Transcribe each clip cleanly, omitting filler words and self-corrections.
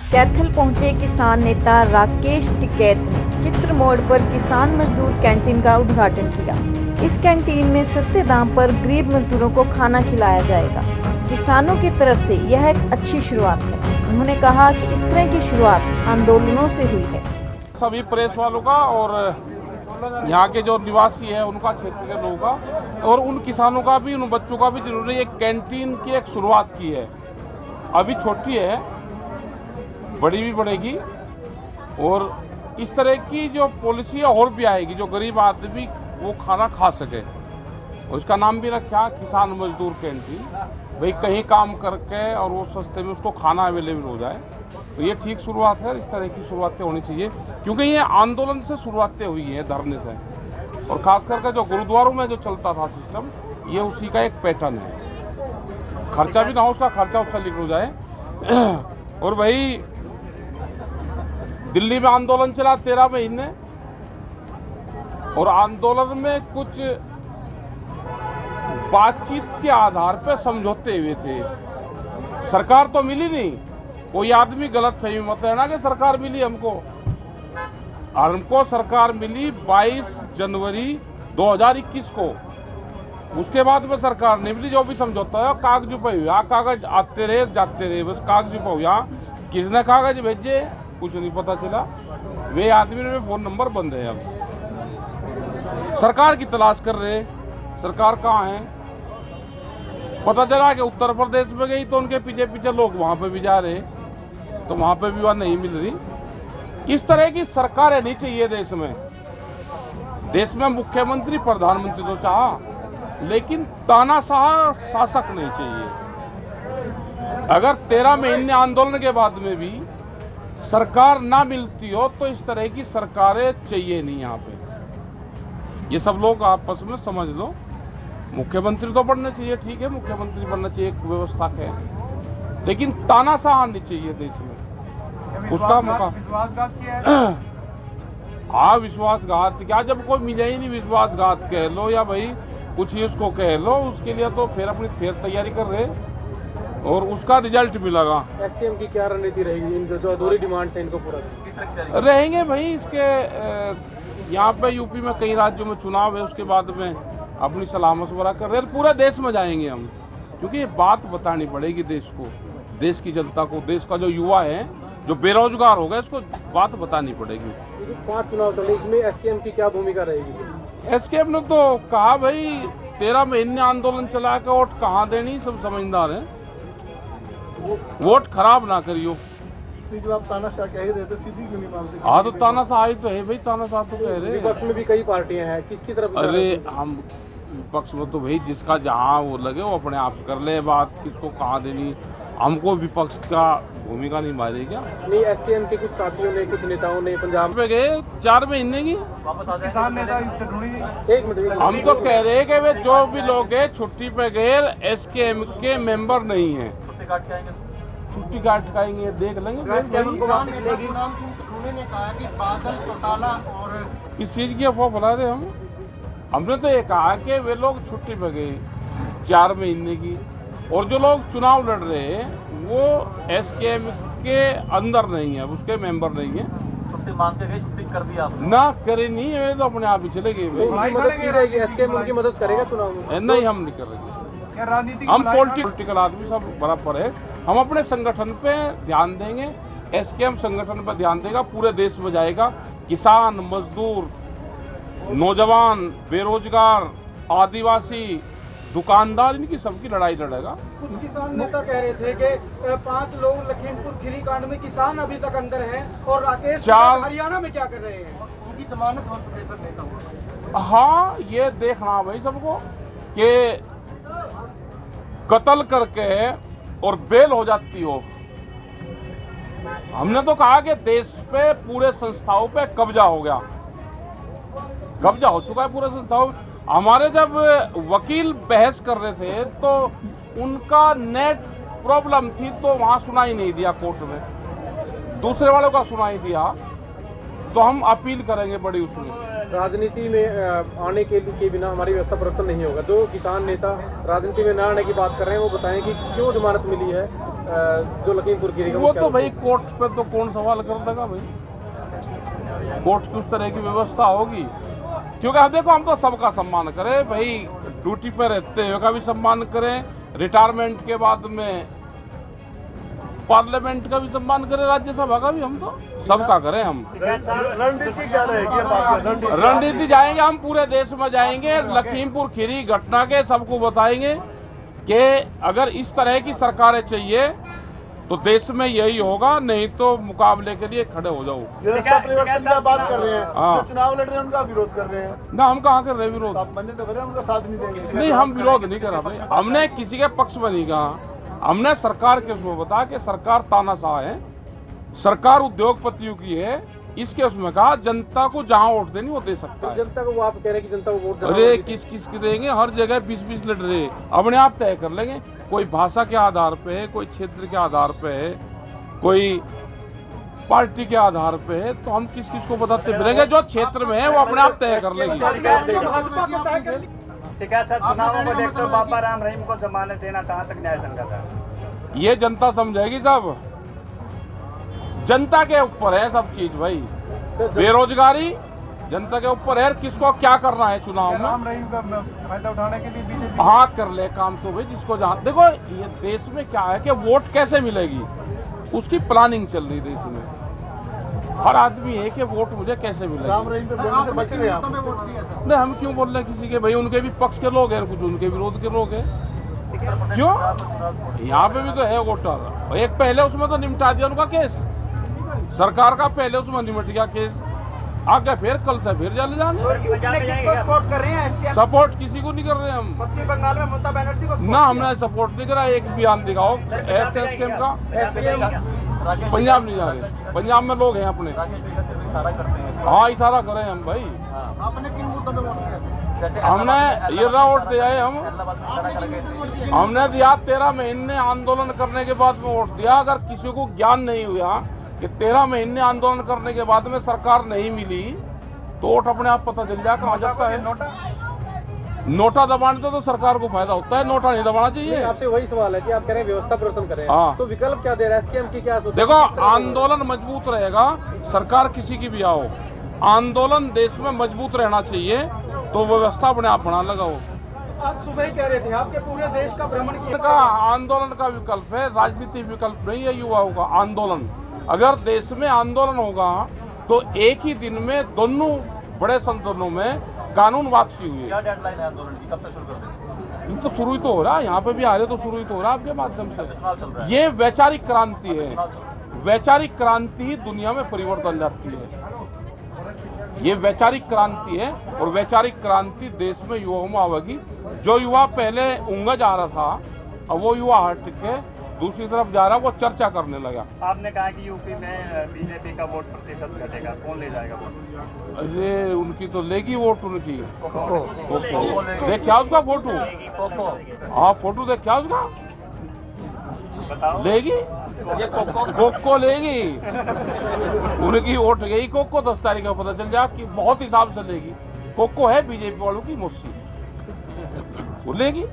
कैथल पहुंचे किसान नेता राकेश टिकैत ने चित्र मोड़ पर किसान मजदूर कैंटीन का उद्घाटन किया। इस कैंटीन में सस्ते दाम पर गरीब मजदूरों को खाना खिलाया जाएगा। किसानों की तरफ से यह एक अच्छी शुरुआत है। उन्होंने कहा कि इस तरह की शुरुआत आंदोलनों से हुई है। सभी प्रेस वालों का और यहाँ के जो निवासी है उनका, क्षेत्र के लोगों का और उन किसानों का भी, उन बच्चों का भी जरूरी एक कैंटीन की एक शुरुआत की है। अभी छोटी है, बड़ी भी बढ़ेगी और इस तरह की जो पॉलिसी और भी आएगी जो गरीब आदमी वो खाना खा सके। उसका नाम भी रखा किसान मजदूर कैंटीन। भाई कहीं काम करके और वो सस्ते में उसको खाना अवेलेबल हो जाए, तो ये ठीक शुरुआत है। इस तरह की शुरुआतें होनी चाहिए क्योंकि ये आंदोलन से शुरुआतें हुई हैं, धरने से, और खास करके जो गुरुद्वारों में जो चलता था सिस्टम, ये उसी का एक पैटर्न है। खर्चा भी ना हो, उसका खर्चा उसका लिख हो जाए। और भाई दिल्ली में आंदोलन चला 13 महीने और आंदोलन में कुछ बातचीत के आधार पर समझौते हुए थे। सरकार तो मिली नहीं। कोई आदमी गलत फहमी मत लेना कि सरकार मिली हमको सरकार मिली 22 जनवरी 2021 को। उसके बाद में सरकार नहीं मिली। जो भी समझौता है कागज पे हुआ, कागज आते रहे जाते रहे, बस कागज पे हुआ। किसने कागज भेजे कुछ नहीं पता चला। वे आदमी में फोन नंबर बंद है। अब सरकार की तलाश कर रहे, सरकार कहाँ है। पता चला कि उत्तर प्रदेश में गई तो उनके पीछे पीछे लोग वहां पे भी जा रहे, तो वहां पे भी वह नहीं मिल रही। इस तरह की सरकारें नहीं चाहिए देश में। देश में मुख्यमंत्री प्रधानमंत्री तो चाहा, लेकिन तानाशाह शासक नहीं चाहिए। अगर 13 महीने आंदोलन के बाद में भी सरकार ना मिलती हो तो इस तरह की सरकारें चाहिए नहीं। यहाँ पे ये सब लोग आपस में समझ लो। मुख्यमंत्री तो बनना चाहिए, ठीक है, मुख्यमंत्री बनना चाहिए एक व्यवस्था के, लेकिन तानाशाह नहीं चाहिए देश में। उसका विश्वासघात किया है। हाँ, विश्वासघात क्या, जब कोई मिला ही नहीं, विश्वासघात कह लो या भाई कुछ ही उसको कह लो, उसके लिए तो फिर अपनी तैयारी कर रहे और उसका रिजल्ट मिलेगा। एसकेएम की क्या रणनीति रहेगी? इन जो अधूरी डिमांड्स हैं इनको पूरा रहेंगे भाई। इसके यहाँ पे यूपी में कई राज्यों में चुनाव है, उसके बाद में अपनी सलाह मशवरा कर रहे हैं। पूरे देश में जाएंगे हम, क्योंकि ये बात बतानी पड़ेगी देश को, देश की जनता को, देश का जो युवा है जो बेरोजगार हो गया, इसको बात बतानी पड़ेगी। ये जो 5 चुनाव चले, इसमें एसकेएम की क्या भूमिका रहेगी? एसकेएम ने तो कहा भाई 13 महीने आंदोलन चला के वोट कहाँ देनी, सब समझदार है, वोट खराब ना करियो। जो आप तानाशाह कह ही रहे थे, सीधी क्यों नहीं मानते? हाँ, तो तानाशाह ही तो है भाई, तानाशाह तो कह रहे। विपक्ष में भी कई पार्टियां हैं, किसकी तरफ? अरे हम विपक्ष में तो भाई जिसका जहाँ वो लगे वो अपने आप कर ले बात, किसको कहाँ देनी। हमको विपक्ष का भूमिका नहीं मारे क्या? नहीं, एसकेएम के कुछ साथियों ने, कुछ नेताओं ने पंजाब पे गए 4 महीने की। किसान नेता एक मिनट, हम तो कह रहे हैं कि वे जो भी लोग हैं छुट्टी पे गए एसकेएम के मेंबर नहीं है, छुट्टी काट खाएंगे, देख लेंगे। उन्होंने कहा कि बादल चौटाला और किस चीज की अफवाह फैला रहे हम? हमने तो ये कहा कि वे लोग छुट्टी पे गए 4 महीने की, और जो लोग चुनाव लड़ रहे हैं वो एसकेएम के अंदर नहीं है, उसके मेंबर नहीं है। छुट्टी मांग के गए, छुट्टी कर दी आपने? ना करे नहीं है, वे तो अपने आप ही चले गए। मदद की जाएगी, एसकेएम उनकी मदद करेगा चुनाव में? नहीं, हम नहीं कर रहे। हम पॉलिटिकल आदमी सब बराबर है। हम अपने संगठन पे ध्यान देंगे, एसकेएम संगठन पे ध्यान देगा, पूरे देश में जाएगा। किसान, मजदूर, नौजवान, बेरोजगार, आदिवासी, दुकानदार, इनकी सबकी लड़ाई लड़ेगा। कुछ किसान नेता कह रहे थे कि 5 लोग लखीमपुर खीरी कांड में किसान अभी तक अंदर हैं और राकेश हरियाणा में क्या कर रहे हैं? उनकी जमानत हो चुकी है नेता। हाँ, ये देखना भाई सबको कि कत्ल करके और बेल हो जाती हो। हमने तो कहा कि देश पे पूरे संस्थाओं पे कब्जा हो गया, कब्जा हो चुका है पूरे संस्थाओं। हमारे जब वकील बहस कर रहे थे तो उनका नेट प्रॉब्लम थी, तो वहां सुनाई नहीं दिया कोर्ट में, दूसरे वालों का सुनाई दिया। तो हम अपील करेंगे बड़ी उसमें। राजनीति में आने के बिना हमारी व्यवस्था परिवर्तन नहीं होगा। जो किसान नेता राजनीति में न आने की बात कर रहे हैं वो बताएं कि क्यों जमानत मिली है जो लखीमपुर खीरी का वो क्या तो भाई कोर्ट पे तो कौन सवाल कर देगा भाई, कोर्ट की उस तरह की व्यवस्था होगी। क्योंकि अब देखो, हम तो सबका सम्मान करें भाई, ड्यूटी पे रहते हुए का भी सम्मान करें, रिटायरमेंट के बाद में पार्लियामेंट का भी सम्मान करें, राज्यसभा का भी, हम तो सबका करें हम। रणनीति क्या रहेगी? रणनीति जाएंगे हम, पूरे देश में जाएंगे, लखीमपुर खीरी घटना के सबको बताएंगे कि अगर इस तरह की सरकारें चाहिए तो देश में यही होगा, नहीं तो मुकाबले के लिए खड़े हो जाओ। व्यवस्था परिवर्तन की बात कर रहे हैं, हाँ। जो चुनाव लड़ रहे हैं उनका विरोध कर रहे हैं। ना, हम कहाँ कर रहे हैं विरोध? आप मन्ने तो कर रहे हैं, उनका साथ नहीं देंगे। नहीं, हम विरोध नहीं कर रहे भाई, हमने किसी के पक्ष में नहीं कहा, हमने सरकार के उसमें बताया कि सरकार तानाशाह है, सरकार उद्योगपतियों की है, इसके उसमें कहा जनता को जहां वोट देनी वो दे सकता है। जनता को वो आप कह रहे हैं कि जनता को वोट अरे किस किस के देंगे, हर जगह 20-20 लड़ रहे, अपने आप तय कर लेंगे। कोई भाषा के आधार पे है, कोई क्षेत्र के आधार पे है, कोई पार्टी के आधार पे है, तो हम किस किस को बताते फिरेंगे? जो क्षेत्र में है वो अपने आप तय कर लेगी। ठीक है, अच्छा, चुनावों को देखते हुए बाबा राम रहीम को जमानत देना कहाँ तक न्याय संगत है? ये जनता समझेगी साहब, जनता के ऊपर है सब चीज भाई। बेरोजगारी जनता के ऊपर है, किसको क्या करना है चुनाव में, राम रहीम का फायदा उठाने के लिए बीजेपी हाँ कर ले काम तो भाई, जिसको जहाँ देखो, ये देश में क्या है कि वोट कैसे मिलेगी उसकी प्लानिंग चल रही देश में। हर आदमी है कि वोट मुझे कैसे मिलेगा। राम रहीम पे बोलने से बच रहे हैं आप। नहीं, हम क्यों बोल रहे हैं किसी के, भाई उनके भी पक्ष के लोग हैं, कुछ उनके विरोध के लोग हैं। क्यों? यहाँ पे भी तो है वोटर, एक पहले उसमें तो निपटा दिया उनका केस, सरकार का पहले उसमें निपट गया केस, आगे फिर कल से फिर चले जाएंगे। सपोर्ट कर रहे हैं सपोर्ट किसी को नहीं कर रहे हम, पश्चिम बंगाल में ममता बनर्जी को ना हमने सपोर्ट नहीं करा। एक बयान दिखाओ स्कीम का, पंजाब नहीं जा रहे, पंजाब में लोग हैं अपने, इशारा करते हैं। हाँ इशारा करें हम भाई, आपने किन मुद्दों पे वोट किया? जैसे हमने ये वोट दिया है, हम इलाहाबाद में इशारा कर गए थे। हमने दिया 13 महीने आंदोलन करने के बाद में वोट दिया। अगर किसी को ज्ञान नहीं हुआ कि 13 महीने आंदोलन करने के बाद में सरकार नहीं मिली तो वोट अपने आप पता चल जाए कहाँ जाता है। नोटा दबाने तो सरकार को फायदा होता है, नोटा नहीं दबाना चाहिए। आपसे वही सवाल है कि आप कह रहे हैं व्यवस्था परिवर्तन करें, हाँ। तो विकल्प क्या दे रहा है एसकेएम की, क्या सोच? देखो, आंदोलन मजबूत रहेगा, सरकार किसी की भी आओ, आंदोलन देश में मजबूत रहना चाहिए, तो व्यवस्था अपने आप बना लगाओ। आज सुबह ही कह रहे थे आपके पूरे देश का भ्रमण किया। का आंदोलन का विकल्प है, राजनीतिक विकल्प नहीं है युवाओं का आंदोलन। अगर देश में आंदोलन होगा तो एक ही दिन में दोनों बड़े संगठनों में कानून वापसी हुई है। क्या डेडलाइन है आंदोलन की, कब तक शुरू कर देंगे? इन तो शुरू ही तो हो रहा है, यहाँ पे भी आ रहे तो शुरू ही तो हो रहा है आपके माध्यम से। चुनाव चल रहा है। ये वैचारिक क्रांति है, चुनाव चल रहा है। वैचारिक क्रांति ही दुनिया में परिवर्तन लाती है। ये वैचारिक क्रांति है और वैचारिक क्रांति देश में युवाओं में आवेगी। जो युवा पहले ऊँगा जा रहा था, अब वो युवा हट के दूसरी तरफ जा रहा है, वो चर्चा करने लगा। आपने कहा कि यूपी में बीजेपी का वोट प्रतिशत घटेगा, कौन ले जाएगा वोट? अरे उनकी तो लेगी वोट, उनकी कोको देख क्या उसका फोटो, कोको हाँ फोटो देख क्या उसका, बताओ। लेगी ये कोको लेगी, उनकी वोट गई कोको। 10 तारीख को पता चल जाए कि बहुत हिसाब से लेगी। कोको है बीजेपी वालों की मुस्सी, वो लेगी।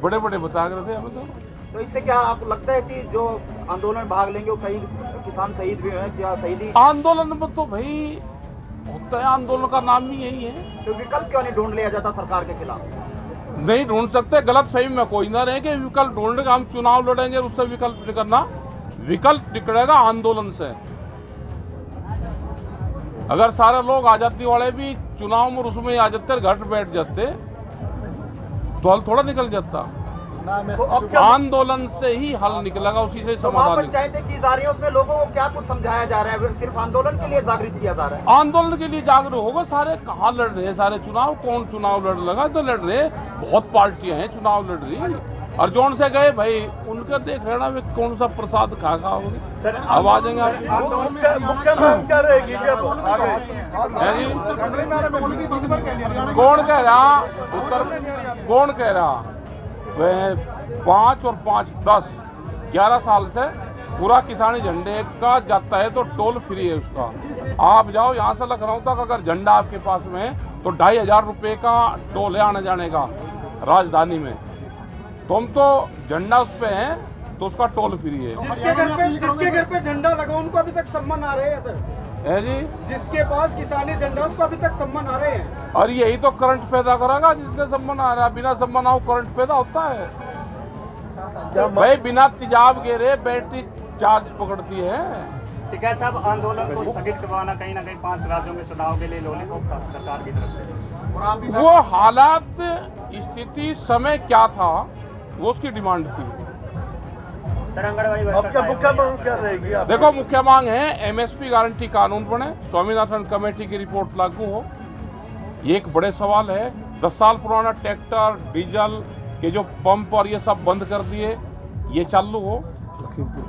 बड़े बड़े बता रहे थे हमें तो इससे क्या आपको लगता है कि जो आंदोलन में भाग लेंगे वो कई किसान शहीद भी हैं, क्या शहीदी? आंदोलन में तो भाई होता है, आंदोलन का नाम ही यही है। तो विकल्प क्यों नहीं ढूंढ लिया जाता सरकार के खिलाफ? नहीं ढूंढ सकते, गलत फहमी में कोई ना रहे कि विकल्प ढूंढेगा, हम चुनाव लड़ेंगे उससे विकल्प नहीं करना। विकल्प निकलेगा आंदोलन से। अगर सारे लोग आजादी वाले भी चुनाव में उसमें आ जाते, घर बैठ जाते तो हल थोड़ा निकल जाता। आंदोलन से ही हल निकलेगा, उसी से तो वहाँ समाधान। पंचायतें की जा रही है, उसमें लोगों को क्या कुछ समझाया जा रहा है? सिर्फ आंदोलन के लिए जागृत किया जा रहा है? आंदोलन के लिए जागरूक होगा। सारे कहाँ लड़ रहे हैं, सारे चुनाव, कौन चुनाव लड़ लगा तो लड़ रहे, बहुत पार्टियां हैं चुनाव लड़ रही। और जौन से गए भाई उनका देख लेना में कौन सा प्रसाद खा होगी, अब आ जाएंगे आप। मुख्य मांग क्या रहेगी कि अब आगे? है जी? कौन कह रहा उत्तर, कौन कह रहा? वह 5 और 5 10 11 साल से पूरा किसानी झंडे का जाता है, तो टोल फ्री है उसका। आप जाओ यहाँ से लखनऊ तक, अगर झंडा आपके पास में है तो 2500 रुपये का टोल है आने जाने का राजधानी में। तुम तो झंडा उस पे है, तो उसका टोल फ्री है। जिसके घर पे झंडा लगा उनको अभी तक सम्मान आ रहे हैं सर। है जी, जिसके पास किसानी झंडा उसको अभी तक सम्मान आ रहे हैं। और यही तो करंट पैदा करेगा जिसके सम्मान आ रहा है। बिना सम्मान आओ करंट पैदा होता है भाई। बिना तेजाब गिरे बैटरी चार्ज पकड़ती है। टिकैत साहब, आंदोलन को स्थगित करवाना कहीं ना कहीं 5 राज्यों में चुनाव के लिए लॉलीपॉप था सरकार की तरफ से। वो हालात, स्थिति, समय क्या था, वो उसकी डिमांड थी। अब क्या मुख्य मांग क्या रहेगी? देखो, मुख्य मांग है एमएसपी गारंटी कानून बने, स्वामीनाथन कमेटी की रिपोर्ट लागू हो। ये एक बड़े सवाल है। 10 साल पुराना ट्रैक्टर, डीजल के जो पंप और ये सब बंद कर दिए, ये चालू हो।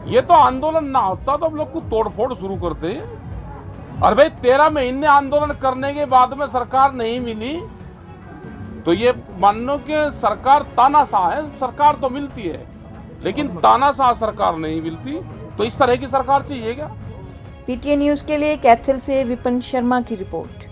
ये तो आंदोलन ना होता तो हम लोग को तोड़फोड़ शुरू करते। और भाई 13 महीने आंदोलन करने के बाद में सरकार नहीं मिली तो ये मान लो कि सरकार तानाशाह है। सरकार तो मिलती है लेकिन तानाशाह सरकार नहीं मिलती। तो इस तरह की सरकार चाहिए क्या? पीटीए न्यूज़ के लिए कैथल से विपिन शर्मा की रिपोर्ट।